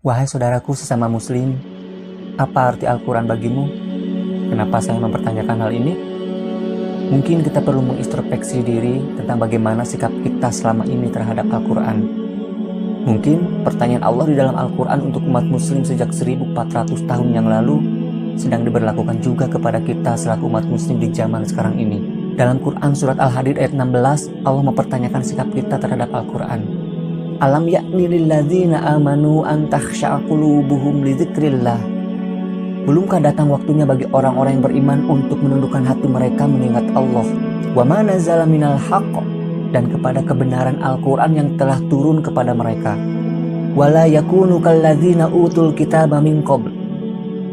Wahai saudaraku sesama muslim, apa arti Al-Quran bagimu? Kenapa saya mempertanyakan hal ini? Mungkin kita perlu mengintrospeksi diri tentang bagaimana sikap kita selama ini terhadap Al-Quran. Mungkin pertanyaan Allah di dalam Al-Quran untuk umat muslim sejak 1400 tahun yang lalu sedang diberlakukan juga kepada kita selaku umat muslim di zaman sekarang ini. Dalam Quran surat Al-Hadid ayat 16, Allah mempertanyakan sikap kita terhadap Al-Quran. Alam yakni lilladzina amanu an takhsha'a qulubuhum li dzikrillah. Belumkah datang waktunya bagi orang-orang yang beriman untuk menundukkan hati mereka mengingat Allah? Wa ma nazala minal haqq, dan kepada kebenaran Al-Quran yang telah turun kepada mereka. Wala yakunu kalladzina utul kitaba min qabl,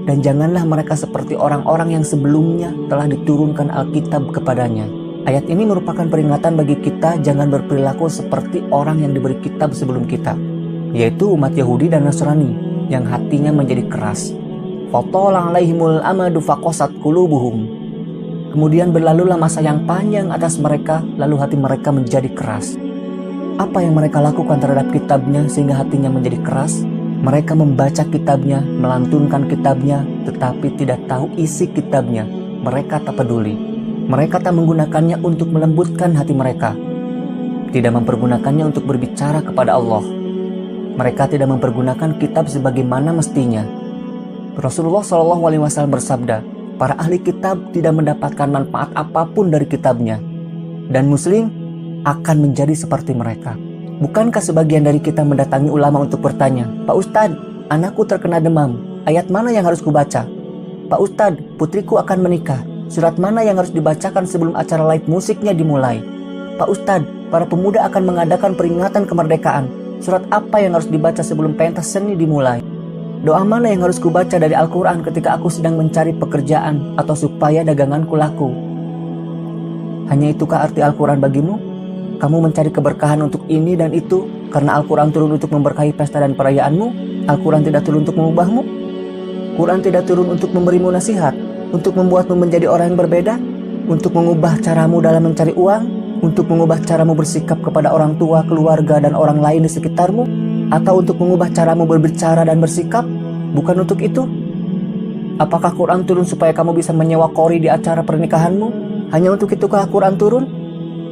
dan janganlah mereka seperti orang-orang yang sebelumnya telah diturunkan Alkitab kepadanya. Ayat ini merupakan peringatan bagi kita jangan berperilaku seperti orang yang diberi kitab sebelum kita, yaitu umat Yahudi dan Nasrani yang hatinya menjadi keras. Fatala alaihimul amadu faqasat qulubuhum. Kemudian berlalulah masa yang panjang atas mereka, lalu hati mereka menjadi keras. Apa yang mereka lakukan terhadap kitabnya sehingga hatinya menjadi keras? Mereka membaca kitabnya, melantunkan kitabnya, tetapi tidak tahu isi kitabnya. Mereka tak peduli. Mereka tak menggunakannya untuk melembutkan hati mereka. Tidak mempergunakannya untuk berbicara kepada Allah. Mereka tidak mempergunakan kitab sebagaimana mestinya. Rasulullah SAW bersabda, para ahli kitab tidak mendapatkan manfaat apapun dari kitabnya. Dan muslim akan menjadi seperti mereka. Bukankah sebagian dari kita mendatangi ulama untuk bertanya, Pak Ustadz, anakku terkena demam, ayat mana yang harus kubaca? Pak Ustadz, putriku akan menikah, surat mana yang harus dibacakan sebelum acara live musiknya dimulai? Pak Ustadz, para pemuda akan mengadakan peringatan kemerdekaan, surat apa yang harus dibaca sebelum pentas seni dimulai? Doa mana yang harus kubaca dari Al-Quran ketika aku sedang mencari pekerjaan atau supaya daganganku laku? Hanya itukah arti Al-Quran bagimu? Kamu mencari keberkahan untuk ini dan itu karena Al-Quran turun untuk memberkahi pesta dan perayaanmu? Al-Quran tidak turun untuk mengubahmu? Quran tidak turun untuk memberimu nasihat, untuk membuatmu menjadi orang yang berbeda, untuk mengubah caramu dalam mencari uang, untuk mengubah caramu bersikap kepada orang tua, keluarga, dan orang lain di sekitarmu, atau untuk mengubah caramu berbicara dan bersikap? Bukan untuk itu. Apakah Quran turun supaya kamu bisa menyewa kori di acara pernikahanmu? Hanya untuk itukah Quran turun?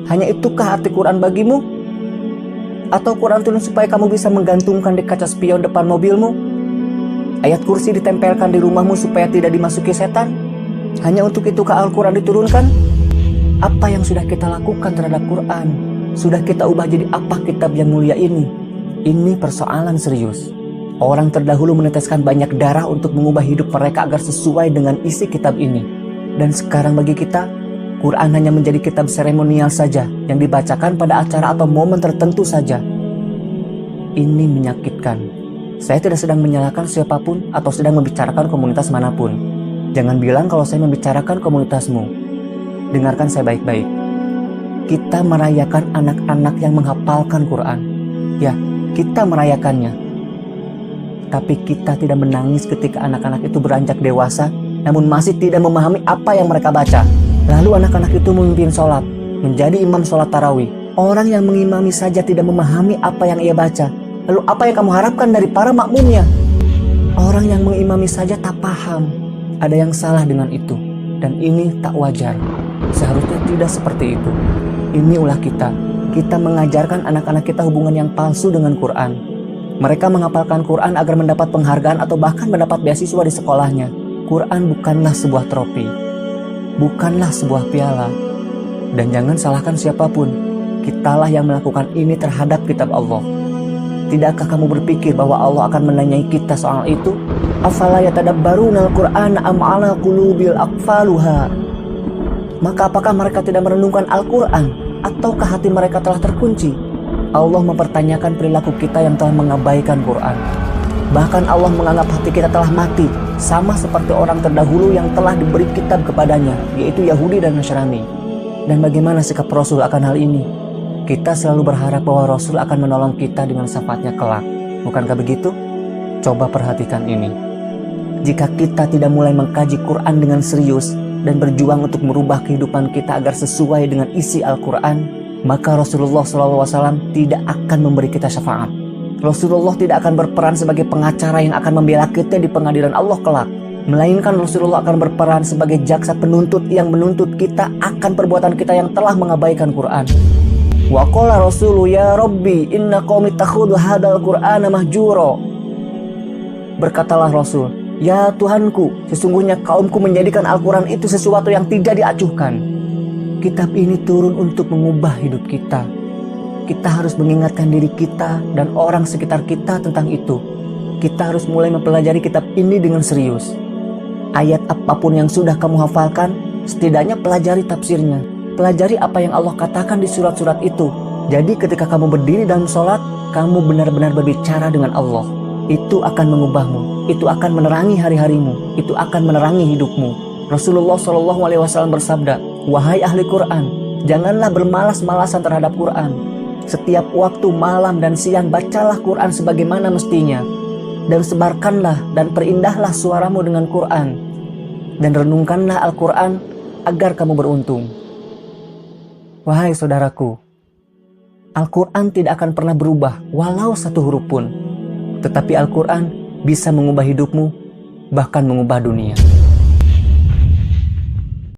Hanya itukah arti Quran bagimu? Atau Quran turun supaya kamu bisa menggantungkan di kaca spion depan mobilmu? Ayat kursi ditempelkan di rumahmu supaya tidak dimasuki setan? Hanya untuk itukah Al-Quran diturunkan? Apa yang sudah kita lakukan terhadap Quran? Sudah kita ubah jadi apa kitab yang mulia ini? Ini persoalan serius. Orang terdahulu meneteskan banyak darah untuk mengubah hidup mereka agar sesuai dengan isi kitab ini. Dan sekarang bagi kita, Quran hanya menjadi kitab seremonial saja yang dibacakan pada acara atau momen tertentu saja. Ini menyakitkan. Saya tidak sedang menyalahkan siapapun atau sedang membicarakan komunitas manapun. Jangan bilang kalau saya membicarakan komunitasmu. Dengarkan saya baik-baik. Kita merayakan anak-anak yang menghafalkan Quran. Ya, kita merayakannya. Tapi kita tidak menangis ketika anak-anak itu beranjak dewasa, namun masih tidak memahami apa yang mereka baca. Lalu anak-anak itu memimpin sholat, menjadi imam sholat tarawih. Orang yang mengimami saja tidak memahami apa yang ia baca. Lalu apa yang kamu harapkan dari para makmumnya? Orang yang mengimami saja tak paham. Ada yang salah dengan itu. Dan ini tak wajar. Seharusnya tidak seperti itu. Ini ulah kita. Kita mengajarkan anak-anak kita hubungan yang palsu dengan Quran. Mereka menghafalkan Quran agar mendapat penghargaan atau bahkan mendapat beasiswa di sekolahnya. Quran bukanlah sebuah trofi. Bukanlah sebuah piala. Dan jangan salahkan siapapun. Kitalah yang melakukan ini terhadap kitab Allah. Tidakkah kamu berpikir bahwa Allah akan menanyai kita soal itu? Afala yatadabbaruna al-Qur'ana am 'ala qulubil aqfaluha? Maka apakah mereka tidak merenungkan Al-Quran? Ataukah hati mereka telah terkunci? Allah mempertanyakan perilaku kita yang telah mengabaikan Quran. Bahkan Allah menganggap hati kita telah mati, sama seperti orang terdahulu yang telah diberi kitab kepadanya, yaitu Yahudi dan Nasrani. Dan bagaimana sikap Rasul akan hal ini? Kita selalu berharap bahwa Rasul akan menolong kita dengan syafaatnya kelak. Bukankah begitu? Coba perhatikan ini. Jika kita tidak mulai mengkaji Quran dengan serius dan berjuang untuk merubah kehidupan kita agar sesuai dengan isi Al-Quran, maka Rasulullah SAW tidak akan memberi kita syafaat. Rasulullah tidak akan berperan sebagai pengacara yang akan membela kita di pengadilan Allah kelak, melainkan Rasulullah akan berperan sebagai jaksa penuntut yang menuntut kita akan perbuatan kita yang telah mengabaikan Quran. Wa qala rasulu ya Rabbi inna qaumi takhudhu hadzal Qur'ana mahjura. Berkatalah Rasul, ya Tuhanku, sesungguhnya kaumku menjadikan Al-Quran itu sesuatu yang tidak diacuhkan. Kitab ini turun untuk mengubah hidup kita. Kita harus mengingatkan diri kita dan orang sekitar kita tentang itu. Kita harus mulai mempelajari kitab ini dengan serius. Ayat apapun yang sudah kamu hafalkan, setidaknya pelajari tafsirnya. Pelajari apa yang Allah katakan di surat-surat itu. Jadi ketika kamu berdiri dalam sholat, kamu benar-benar berbicara dengan Allah. Itu akan mengubahmu, itu akan menerangi hari-harimu, itu akan menerangi hidupmu. Rasulullah SAW bersabda, wahai ahli Quran, janganlah bermalas-malasan terhadap Quran. Setiap waktu malam dan siang bacalah Quran sebagaimana mestinya, dan sebarkanlah dan perindahlah suaramu dengan Quran, dan renungkanlah Al-Quran agar kamu beruntung. Wahai saudaraku, Al-Quran tidak akan pernah berubah walau satu huruf pun, tetapi Al-Quran bisa mengubah hidupmu, bahkan mengubah dunia.